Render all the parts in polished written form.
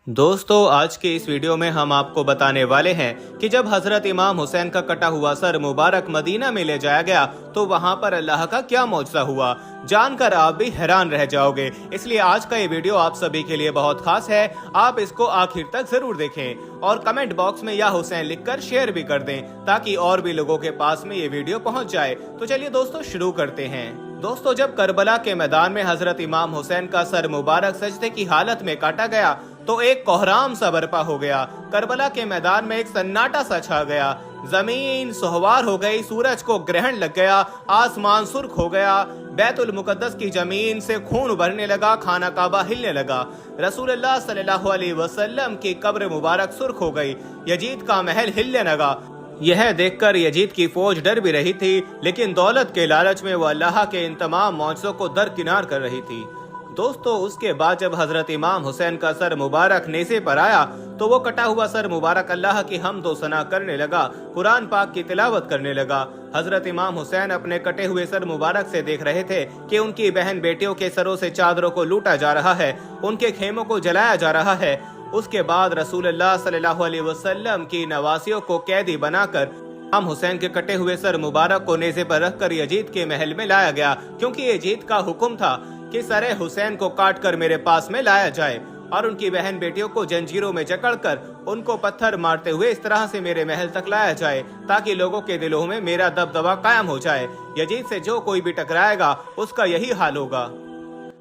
दोस्तों, आज के इस वीडियो में हम आपको बताने वाले हैं कि जब हजरत इमाम हुसैन का कटा हुआ सर मुबारक मदीना में ले जाया गया तो वहां पर अल्लाह का क्या मौजज़ा हुआ। जानकर आप भी हैरान रह जाओगे। इसलिए आज का ये वीडियो आप सभी के लिए बहुत खास है। आप इसको आखिर तक जरूर देखें और कमेंट बॉक्स में या हुसैन लिखकर शेयर भी कर दें ताकि और भी लोगों के पास में ये वीडियो पहुंच जाए। तो चलिए दोस्तों शुरू करते हैं। दोस्तों, जब करबला के मैदान में हजरत इमाम हुसैन का सर मुबारक सजदे की हालत में काटा गया तो एक कोहराम सा बर्पा हो गया। करबला के मैदान में एक सन्नाटा सा छा गया। जमीन सुहवार हो गई, सूरज को ग्रहण लग गया, आसमान सुर्ख हो गया, बैतुल मुकद्दस की जमीन से खून उभरने लगा, खाना काबा हिलने लगा, रसूलुल्लाह सल्लल्लाहु अलैहि वसल्लम की कब्र मुबारक सुर्ख हो गई, यजीद का महल हिलने लगा। यह देखकर यजीद की फौज डर भी रही थी, लेकिन दौलत के लालच में वो अल्लाह के इन तमाम मौजज़ों को दरकिनार कर रही थी। दोस्तों, उसके बाद जब हजरत इमाम हुसैन का सर मुबारक नेज़े पर आया तो वो कटा हुआ सर मुबारक अल्लाह की हमद व सना करने लगा, कुरान पाक की तिलावत करने लगा। हजरत इमाम हुसैन अपने कटे हुए सर मुबारक से देख रहे थे कि उनकी बहन बेटियों के सरों से चादरों को लूटा जा रहा है, उनके खेमों को जलाया जा रहा है। उसके बाद रसूलुल्लाह सल्लल्लाहु अलैहि वसल्लम की नवासियों को कैदी बनाकर इमाम हुसैन के कटे हुए सर मुबारक को नेज़े पर रखकर यजीद के महल में लाया गया, क्योंकि यजीद का हुक्म था कि सरे हुसैन को काटकर मेरे पास में लाया जाए और उनकी बहन बेटियों को जंजीरों में जकड़कर उनको पत्थर मारते हुए इस तरह से मेरे महल तक लाया जाए ताकि लोगों के दिलों में मेरा दबदबा कायम हो जाए। यजीद से जो कोई भी टकराएगा उसका यही हाल होगा।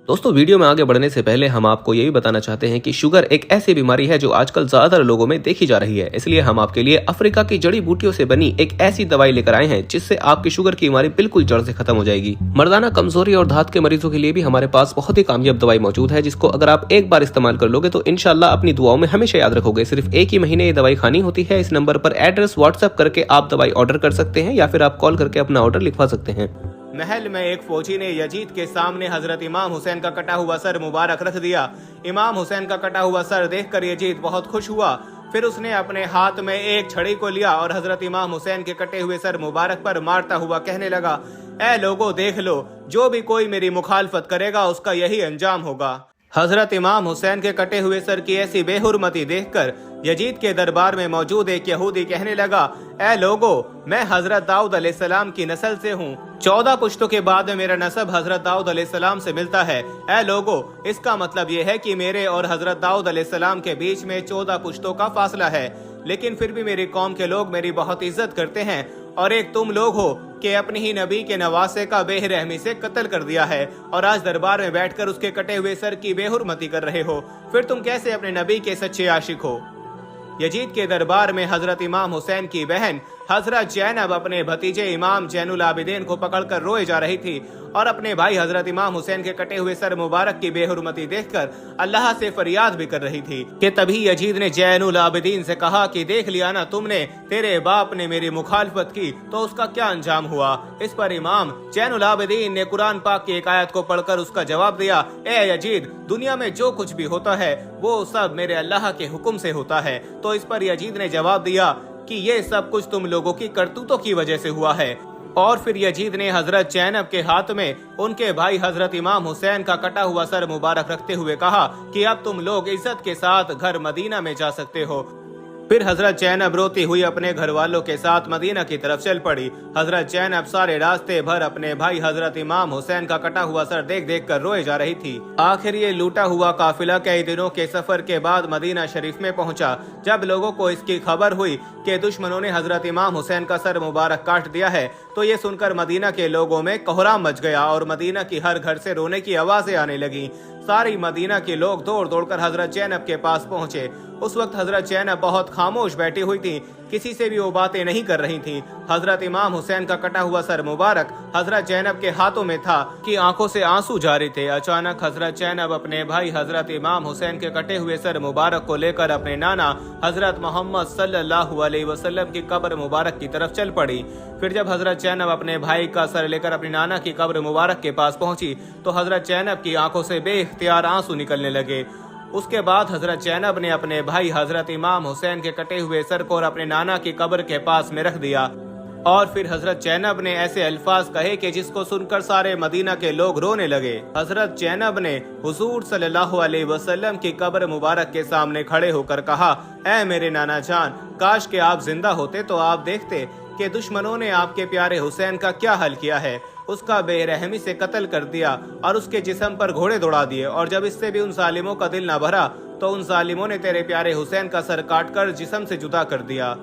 दोस्तों, वीडियो में आगे बढ़ने से पहले हम आपको यही बताना चाहते हैं कि शुगर एक ऐसी बीमारी है जो आजकल ज्यादातर लोगों में देखी जा रही है। इसलिए हम आपके लिए अफ्रीका की जड़ी बूटियों से बनी एक ऐसी दवाई लेकर आए हैं जिससे आपकी शुगर की बीमारी बिल्कुल जड़ से खत्म हो जाएगी। मर्दाना कमजोरी और धात के मरीजों के लिए भी हमारे पास बहुत ही कामयाब दवाई मौजूद है, जिसको अगर आप एक बार इस्तेमाल कर लोगे तो इंशाल्लाह अपनी दुआओं में हमेशा याद रखोगे। सिर्फ एक ही महीने ये दवाई खानी होती है। इस नंबर पर एड्रेस व्हाट्सएप करके आप दवाई ऑर्डर कर सकते हैं या फिर आप कॉल करके अपना ऑर्डर लिखवा सकते हैं। महल में एक फौजी ने यजीद के सामने हजरत इमाम हुसैन का कटा हुआ सर मुबारक रख दिया। इमाम हुसैन का कटा हुआ सर देखकर यजीद बहुत खुश हुआ। फिर उसने अपने हाथ में एक छड़ी को लिया और हजरत इमाम हुसैन के कटे हुए सर मुबारक पर मारता हुआ कहने लगा, ऐ लोगों देख लो, जो भी कोई मेरी मुखालफत करेगा उसका यही अंजाम होगा। हजरत इमाम हुसैन के कटे हुए सर की ऐसी बेहुरमती देखकर यजीद के दरबार में मौजूद एक यहूदी कहने लगा, ऐ लोगो, मैं हजरत दाऊद अलैहिस्सलाम की नस्ल से हूँ। 14 पुश्तों के बाद में मेरा नसब हजरत दाऊद अलैहिस्सलाम से मिलता है। ऐ लोगो, इसका मतलब ये है कि मेरे और हजरत दाऊद अलैहिस्सलाम के बीच में 14 पुश्तों का फासला है, लेकिन फिर भी मेरी कौम के लोग मेरी बहुत इज्जत करते हैं। और एक तुम लोग हो कि अपने ही नबी के नवासे का बेरहमी से कत्ल कर दिया है और आज दरबार में बैठकर उसके कटे हुए सर की बेहुरमती कर रहे हो। फिर तुम कैसे अपने नबी के सच्चे आशिक हो। यजीद के दरबार में हजरत इमाम हुसैन की बहन हजरत जैनब अपने भतीजे इमाम जैनुल आबिदीन को पकड़कर रोए जा रही थी और अपने भाई हजरत इमाम हुसैन के कटे हुए सर मुबारक की बेहुरमती देखकर अल्लाह से फरियाद भी कर रही थी कि तभी यजीद ने जैनुल आबिदीन से कहा कि देख लिया ना तुमने, तेरे बाप ने मेरी मुखालफत की तो उसका क्या अंजाम हुआ। इस पर इमाम जैनुल आबिदीन ने कुरान पाक की एक आयत को पढ़कर उसका जवाब दिया, ए यजीद, दुनिया में जो कुछ भी होता है वो सब मेरे अल्लाह के हुक्म से होता है। तो इस पर यजीद ने जवाब दिया कि ये सब कुछ तुम लोगों की करतूतों की वजह से हुआ है। और फिर यजीद ने हजरत जैनब के हाथ में उनके भाई हजरत इमाम हुसैन का कटा हुआ सर मुबारक रखते हुए कहा कि अब तुम लोग इज्जत के साथ घर मदीना में जा सकते हो। फिर हजरत जैनब रोती हुई अपने घर वालों के साथ मदीना की तरफ चल पड़ी। हजरत जैनब सारे रास्ते भर अपने भाई हजरत इमाम हुसैन का कटा हुआ सर देख देख कर रोए जा रही थी। आखिर ये लूटा हुआ काफिला कई दिनों के सफर के बाद मदीना शरीफ में पहुंचा। जब लोगों को इसकी खबर हुई कि दुश्मनों ने हजरत इमाम हुसैन का सर मुबारक काट दिया है तो ये सुनकर मदीना के लोगों में कोहराम मच गया और मदीना की हर घर से रोने की आवाजें आने लगी। सारी मदीना के लोग दौड़ दौड़ कर हजरत जैनब के पास पहुंचे। उस वक्त हजरत जैनब बहुत खामोश बैठी हुई थी, किसी से भी वो बातें नहीं कर रही थी। हजरत इमाम हुसैन का कटा हुआ सर मुबारक हजरत जैनब के हाथों में था कि आंखों से आंसू जारी थे। अचानक हजरत जैनब अपने भाई हजरत इमाम हुसैन के कटे हुए सर मुबारक को लेकर अपने नाना हजरत मोहम्मद सल्लल्लाहु अलैहि वसल्लम की कब्र मुबारक की तरफ चल पड़ी। फिर जब हजरत जैनब अपने भाई का सर लेकर अपनी नाना की कब्र मुबारक के पास पहुंची तो हजरत जैनब की आंखों से बेइख्तियार आंसू निकलने लगे। उसके बाद हजरत जैनब ने अपने भाई हजरत इमाम हुसैन के कटे हुए सर को और अपने नाना की कब्र के पास में रख दिया। और फिर हजरत जैनब ने ऐसे अल्फाज कहे कि जिसको सुनकर सारे मदीना के लोग रोने लगे। हजरत जैनब ने हुजूर सल्लल्लाहु अलैहि वसल्लम की कब्र मुबारक के सामने खड़े होकर कहा, ऐ मेरे नाना जान, काश के आप जिंदा होते तो आप देखते कि दुश्मनों ने आपके प्यारे हुसैन का क्या हाल किया है। उसका बेरहमी से कत्ल कर दिया और उसके जिस्म पर घोड़े दौड़ा दिए, और जब इससे भी उन जालिमों का दिल न भरा तो उन जालिमों ने तेरे प्यारे हुसैन का सर काटकर जिस्म से जुदा कर दिया।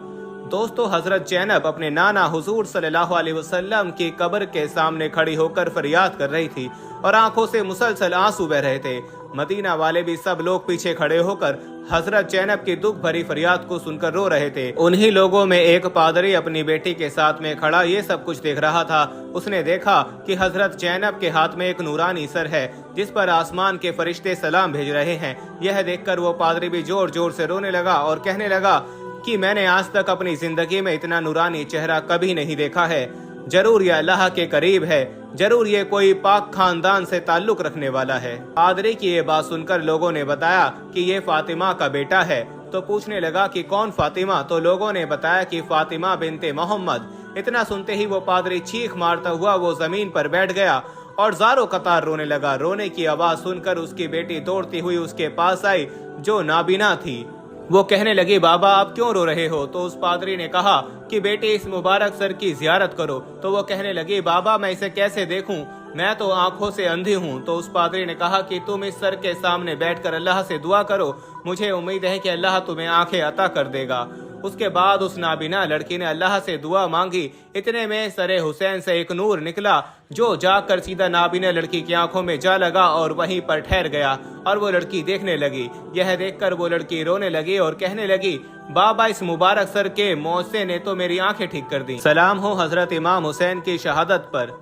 दोस्तों, हजरत जैनब अपने नाना हुजूर सल्लल्लाहु अलैहि वसल्लम की कब्र के सामने खड़ी होकर फरियाद कर रही थी और आंखों से मुसलसल आंसू बह रहे थे। मदीना वाले भी सब लोग पीछे खड़े होकर हजरत जैनब की दुख भरी फरियाद को सुनकर रो रहे थे। उन्हीं लोगों में एक पादरी अपनी बेटी के साथ में खड़ा ये सब कुछ देख रहा था। उसने देखा कि हजरत जैनब के हाथ में एक नूरानी सर है जिस पर आसमान के फरिश्ते सलाम भेज रहे हैं। यह देखकर वो पादरी भी जोर जोर से रोने लगा और कहने लगा कि मैंने आज तक अपनी जिंदगी में इतना नूरानी चेहरा कभी नहीं देखा है। जरूर ये अल्लाह के करीब है, जरूर ये कोई पाक खानदान से ताल्लुक रखने वाला है। पादरी की ये बात सुनकर लोगों ने बताया कि ये फातिमा का बेटा है। तो पूछने लगा कि कौन फातिमा? तो लोगों ने बताया कि फातिमा बिनते मोहम्मद। इतना सुनते ही वो पादरी चीख मारता हुआ वो जमीन पर बैठ गया और ज़ारो कतार रोने लगा। रोने की आवाज सुनकर उसकी बेटी दौड़ती हुई उसके पास आई जो नाबीना थी। वो कहने लगी, बाबा आप क्यों रो रहे हो? तो उस पादरी ने कहा कि बेटे इस मुबारक सर की जियारत करो। तो वो कहने लगी, बाबा मैं इसे कैसे देखूं, मैं तो आंखों से अंधी हूं। तो उस पादरी ने कहा कि तुम इस सर के सामने बैठकर अल्लाह से दुआ करो, मुझे उम्मीद है कि अल्लाह तुम्हें आंखें अता कर देगा। उसके बाद उस नाबीना लड़की ने अल्लाह से दुआ मांगी। इतने में सरे हुसैन से एक नूर निकला जो जाकर सीधा नाबीना लड़की की आंखों में जा लगा और वहीं पर ठहर गया और वो लड़की देखने लगी। यह देखकर वो लड़की रोने लगी और कहने लगी, बाबा इस मुबारक सर के मौसे ने तो मेरी आंखें ठीक कर दी। सलाम हो हजरत इमाम हुसैन की शहादत पर।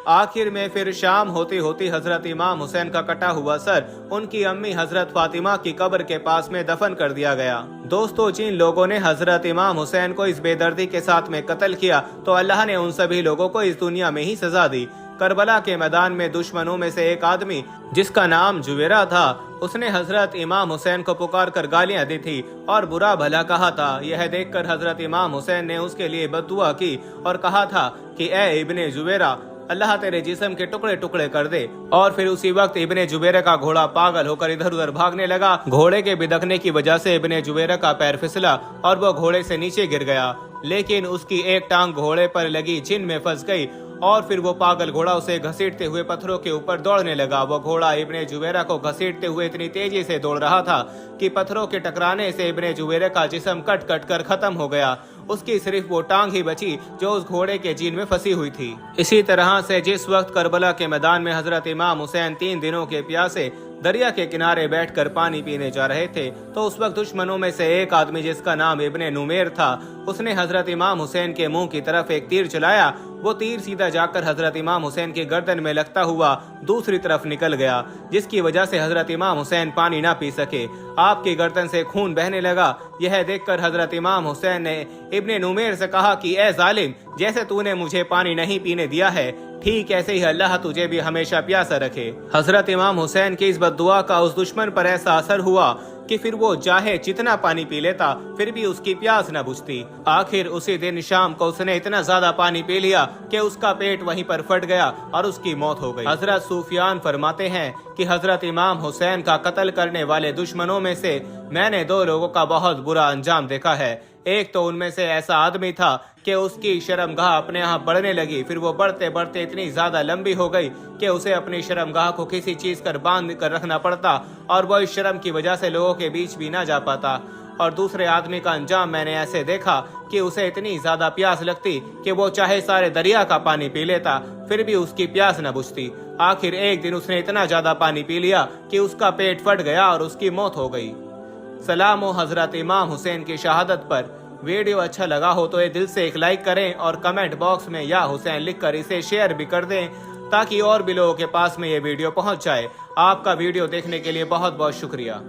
आखिर में फिर शाम होती होती हजरत इमाम हुसैन का कटा हुआ सर उनकी अम्मी हजरत फातिमा की कब्र के पास में दफन कर दिया गया। दोस्तों, जिन लोगों ने हजरत इमाम हुसैन को इस बेदर्दी के साथ में कत्ल किया तो अल्लाह ने उन सभी लोगों को इस दुनिया में ही सजा दी। करबला के मैदान में दुश्मनों में से एक आदमी जिसका नाम जुवेरा था, उसने हजरत इमाम हुसैन को पुकार कर गालियां दी थी और बुरा भला कहा था। यह देखकर हजरत इमाम हुसैन ने उसके लिए बद्दुआ की और कहा था कि ए इब्ने जुवेरा, अल्लाह तेरे जिस्म के टुकड़े टुकड़े कर दे। और फिर उसी वक्त इब्ने जुबैर का घोड़ा पागल होकर इधर उधर भागने लगा। घोड़े के बिदकने की वजह से इब्ने जुबैर का पैर फिसला और वो घोड़े से नीचे गिर गया, लेकिन उसकी एक टांग घोड़े पर लगी जिन में फंस गई और फिर वो पागल घोड़ा उसे घसीटते हुए पत्थरों के ऊपर दौड़ने लगा। वो घोड़ा इब्ने जुबैर को घसीटते हुए इतनी तेजी से दौड़ रहा था कि पत्थरों के टकराने से इब्ने जुबैर का जिस्म कट कट कर खत्म हो गया। उसकी सिर्फ वो टांग ही बची जो उस घोड़े के जीन में फंसी हुई थी। इसी तरह से जिस वक्त करबला के मैदान में हजरत इमाम हुसैन 3 दिनों के प्यासे दरिया के किनारे बैठकर पानी पीने जा रहे थे तो उस वक्त दुश्मनों में से एक आदमी जिसका नाम इब्ने नुमेर था, उसने हजरत इमाम हुसैन के मुंह की तरफ एक तीर चलाया। वो तीर सीधा जाकर हजरत इमाम हुसैन की गर्दन में लगता हुआ दूसरी तरफ निकल गया, जिसकी वजह से हजरत इमाम हुसैन पानी ना पी सके। आपकी गर्दन से खून बहने लगा। यह देखकर हजरत इमाम हुसैन ने इब्ने नुमेर से कहा कि ए जालिम, जैसे तूने मुझे पानी नहीं पीने दिया है, ठीक ऐसे ही अल्लाह तुझे भी हमेशा प्यासा रखे। हजरत इमाम हुसैन की इस बद्दुआ का उस दुश्मन पर ऐसा असर हुआ कि फिर वो चाहे जितना पानी पी लेता फिर भी उसकी प्यास न बुझती। आखिर उसी दिन शाम को उसने इतना ज्यादा पानी पी लिया कि उसका पेट वहीं पर फट गया और उसकी मौत हो गई। हजरत सूफियान फरमाते हैं कि हजरत इमाम हुसैन का कत्ल करने वाले दुश्मनों में से मैंने 2 लोगों का बहुत बुरा अंजाम देखा है। एक तो उनमें से ऐसा आदमी था कि उसकी शर्मगाह अपने यहाँ बढ़ने लगी, फिर वो बढ़ते बढ़ते इतनी ज्यादा लंबी हो गई कि उसे अपनी शर्मगाह को किसी चीज कर बांध कर रखना पड़ता और वो इस शर्म की वजह से लोगों के बीच भी ना जा पाता। और दूसरे आदमी का अंजाम मैंने ऐसे देखा कि उसे इतनी ज्यादा प्यास लगती कि वो चाहे सारे दरिया का पानी पी लेता फिर भी उसकी प्यास न बुझती। आखिर एक दिन उसने इतना ज्यादा पानी पी लिया कि उसका पेट फट गया और उसकी मौत हो गई। सलाम हो हजरत इमाम हुसैन की शहादत पर। वीडियो अच्छा लगा हो तो ये दिल से एक लाइक करें और कमेंट बॉक्स में या हुसैन लिखकर इसे शेयर भी कर दें ताकि और भी लोगों के पास में ये वीडियो पहुंच जाए। आपका वीडियो देखने के लिए बहुत बहुत शुक्रिया।